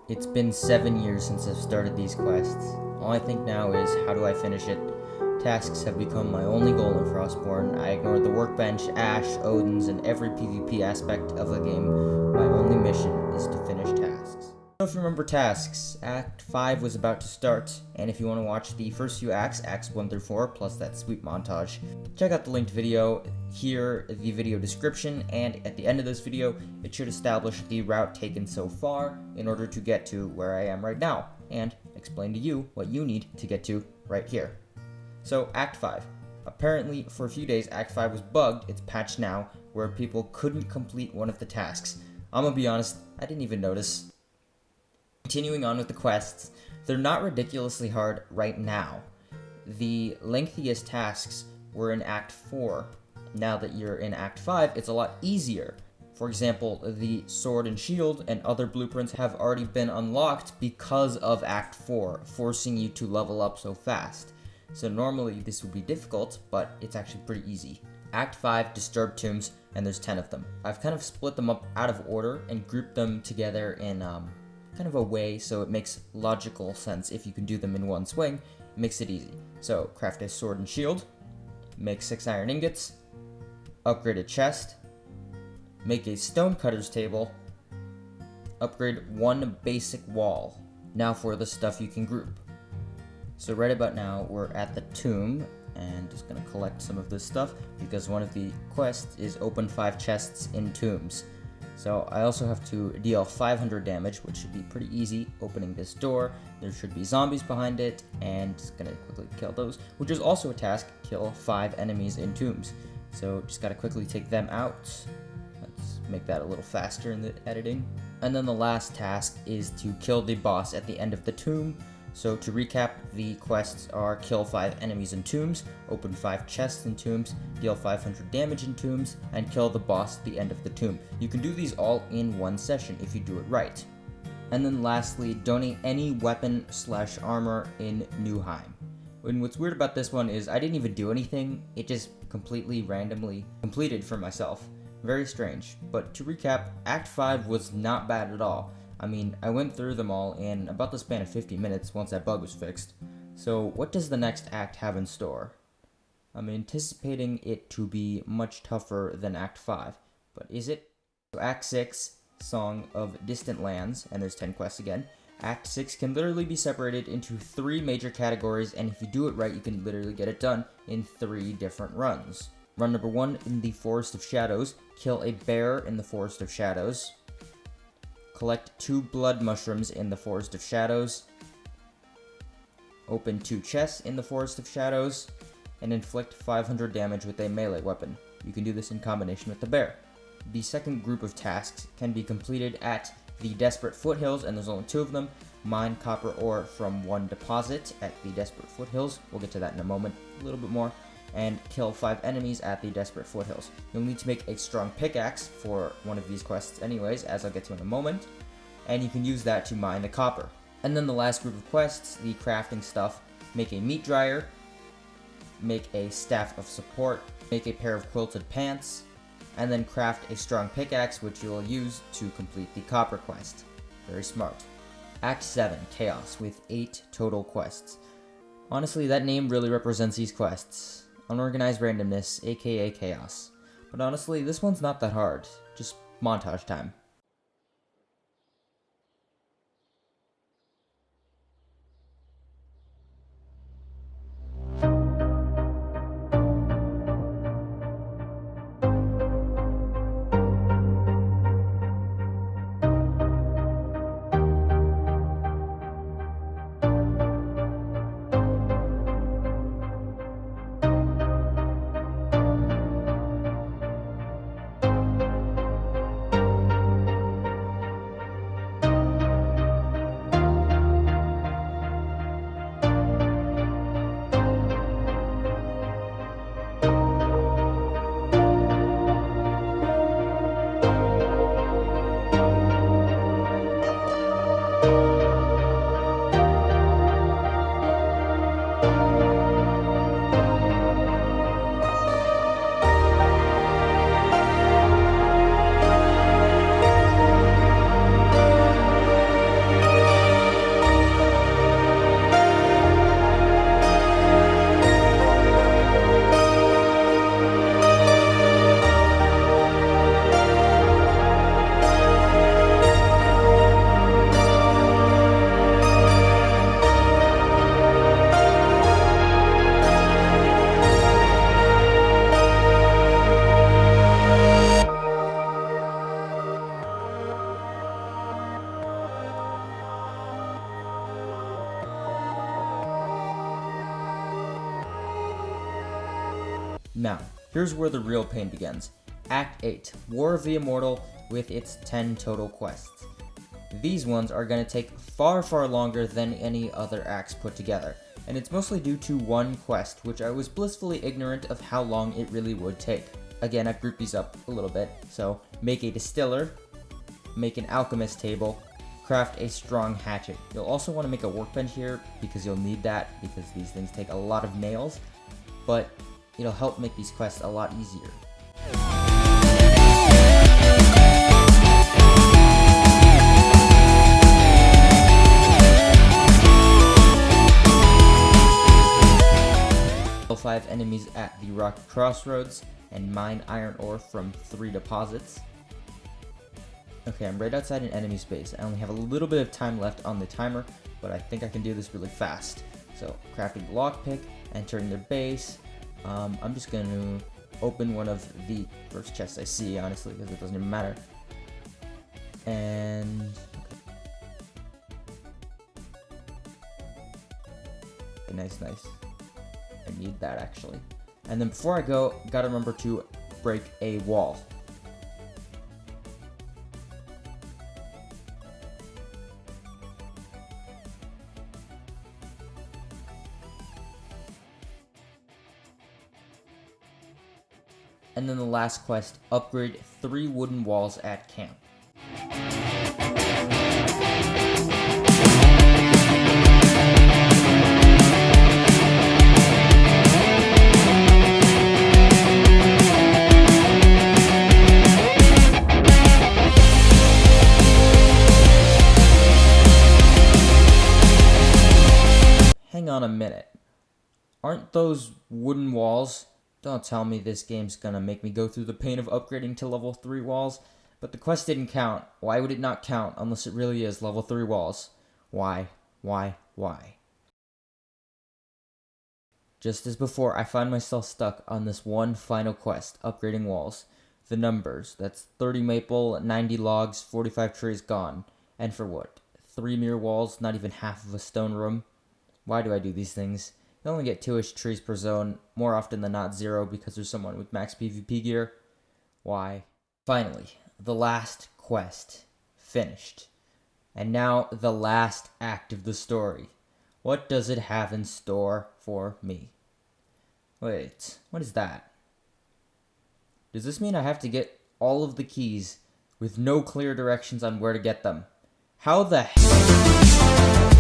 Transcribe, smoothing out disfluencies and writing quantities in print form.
It's been 7 years since I've started these quests. All I think now is, how do I finish it? Tasks have become my only goal in Frostborn. I ignored the workbench, Ash, Odin's, and every PvP aspect of the game. My only mission is to finish tasks. If you remember tasks, Act 5 was about to start, and if you want to watch the first few acts, Acts 1 through 4, plus that sweet montage, check out the linked video here, the video description, and at the end of this video, it should establish the route taken so far in order to get to where I am right now, and explain to you what you need to get to right here. So, Act 5. Apparently, for a few days, Act 5 was bugged, it's patched now, where people couldn't complete one of the tasks. I'm gonna be honest, I didn't even notice. Continuing on with the quests, they're not ridiculously hard right now. The lengthiest tasks were in Act 4. Now that you're in Act 5, it's a lot easier. For example, the sword and shield and other blueprints have already been unlocked because of Act 4, forcing you to level up so fast. So normally this would be difficult, but it's actually pretty easy. Act 5, Disturbed Tombs, and there's 10 of them. I've kind of split them up out of order and grouped them together in kind of a way so it makes logical sense. If you can do them in one swing, it makes it easy. So craft a sword and shield, make 6 iron ingots, upgrade a chest, make a stonecutter's table, upgrade 1 basic wall. Now for the stuff you can group. So right about now we're at the tomb, and just gonna collect some of this stuff because one of the quests is open 5 chests in tombs. So I also have to deal 500 damage, which should be pretty easy opening this door. There should be zombies behind it, and just gonna quickly kill those, which is also a task, kill 5 enemies in tombs. So just gotta quickly take them out. Let's make that a little faster in the editing. And then the last task is to kill the boss at the end of the tomb. So to recap, the quests are kill 5 enemies in tombs, open 5 chests in tombs, deal 500 damage in tombs, and kill the boss at the end of the tomb. You can do these all in one session if you do it right. And then lastly, donate any weapon/armor in Newheim. And what's weird about this one is I didn't even do anything, it just completely randomly completed for myself. Very strange. But to recap, Act 5 was not bad at all. I mean, I went through them all in about the span of 50 minutes once that bug was fixed. So what does the next act have in store? I'm anticipating it to be much tougher than Act 5, but is it? So Act 6, Song of Distant Lands, and there's 10 quests again. Act 6 can literally be separated into 3 major categories, and if you do it right, you can literally get it done in 3 different runs. Run number 1, in the Forest of Shadows, kill a bear in the Forest of Shadows. Collect 2 blood mushrooms in the Forest of Shadows. Open 2 chests in the Forest of Shadows. And inflict 500 damage with a melee weapon. You can do this in combination with the bear. The second group of tasks can be completed at the Desperate Foothills, and there's only 2 of them. Mine copper ore from 1 deposit at the Desperate Foothills. We'll get to that in a moment, a little bit more. And kill 5 enemies at the Desperate Foothills. You'll need to make a strong pickaxe for one of these quests anyways, as I'll get to in a moment, and you can use that to mine the copper. And then the last group of quests, the crafting stuff, make a meat dryer, make a staff of support, make a pair of quilted pants, and then craft a strong pickaxe which you'll use to complete the copper quest. Very smart. Act 7, Chaos, with 8 total quests. Honestly, that name really represents these quests. Unorganized randomness, aka chaos. But honestly, this one's not that hard. Just montage time. Now, here's where the real pain begins. Act 8, War of the Immortal, with its 10 total quests. These ones are going to take far longer than any other acts put together, and it's mostly due to one quest, which I was blissfully ignorant of how long it really would take. Again, I've grouped these up a little bit, so make a distiller, make an alchemist table, craft a strong hatchet. You'll also want to make a workbench here, because you'll need that, because these things take a lot of nails, but it'll help make these quests a lot easier. Kill 5 enemies at the rocky crossroads, and mine iron ore from 3 deposits. Okay, I'm right outside an enemy space. I only have a little bit of time left on the timer, but I think I can do this really fast. So, crafting the lockpick, entering their base. I'm just going to open one of the first chests I see, honestly, because it doesn't even matter. And okay, nice. I need that, actually. And then before I go, gotta remember to break a wall. And then the last quest, upgrade 3 wooden walls at camp. Hang on a minute. Aren't those wooden walls? Don't tell me this game's gonna make me go through the pain of upgrading to level 3 walls, but the quest didn't count. Why would it not count unless it really is level 3 walls? Why? Just as before, I find myself stuck on this one final quest, upgrading walls. The numbers, that's 30 maple, 90 logs, 45 trees gone. And for what? 3 mere walls, not even half of a stone room? Why do I do these things? You only get 2-ish trees per zone, more often than not 0 because there's someone with max PvP gear. Why? Finally, the last quest. Finished. And now, the last act of the story. What does it have in store for me? Wait, what is that? Does this mean I have to get all of the keys with no clear directions on where to get them? How the heck?